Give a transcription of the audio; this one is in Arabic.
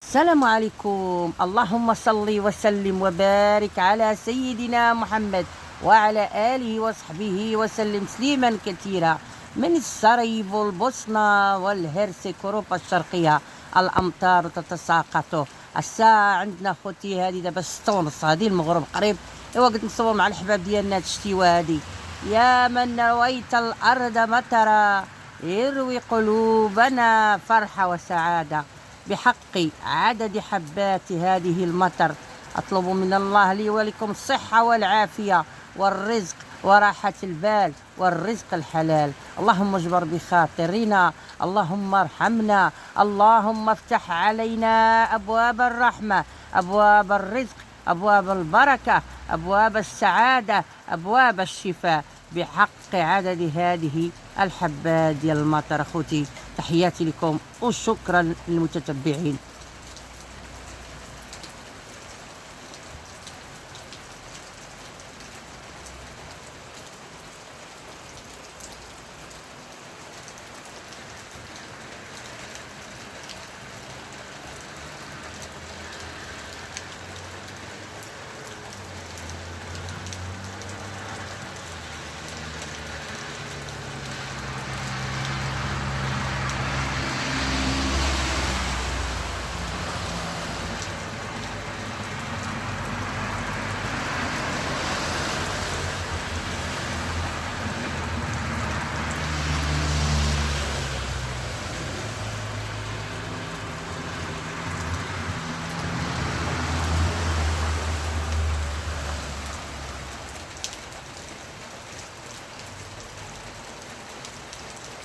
السلام عليكم. اللهم صل وسلم وبارك على سيدنا محمد وعلى آله وصحبه وسلم تسليما كثيرا. من السراييفو البوسنة والهرسك أوروبا الشرقية الأمطار تتساقط. الساعة عندنا خوتي هذه دابا 6:30، هذه المغرب قريب. إوا قلت نصور مع الحباب ديالنا هاد الشتيوة هادي. يا من رويت الأرض مطرا يروي قلوبنا فرحة وسعادة. بحق عدد حبات هذه المطر أطلب من الله لي ولكم الصحة والعافية والرزق وراحة البال والرزق الحلال. اللهم اجبر بخاطرنا، اللهم ارحمنا، اللهم افتح علينا أبواب الرحمة، أبواب الرزق، أبواب البركة، أبواب السعادة، أبواب الشفاء بحق عدد هذه الحبات ديال المطر. أخوتي تحياتي لكم وشكرا للمتتبعين.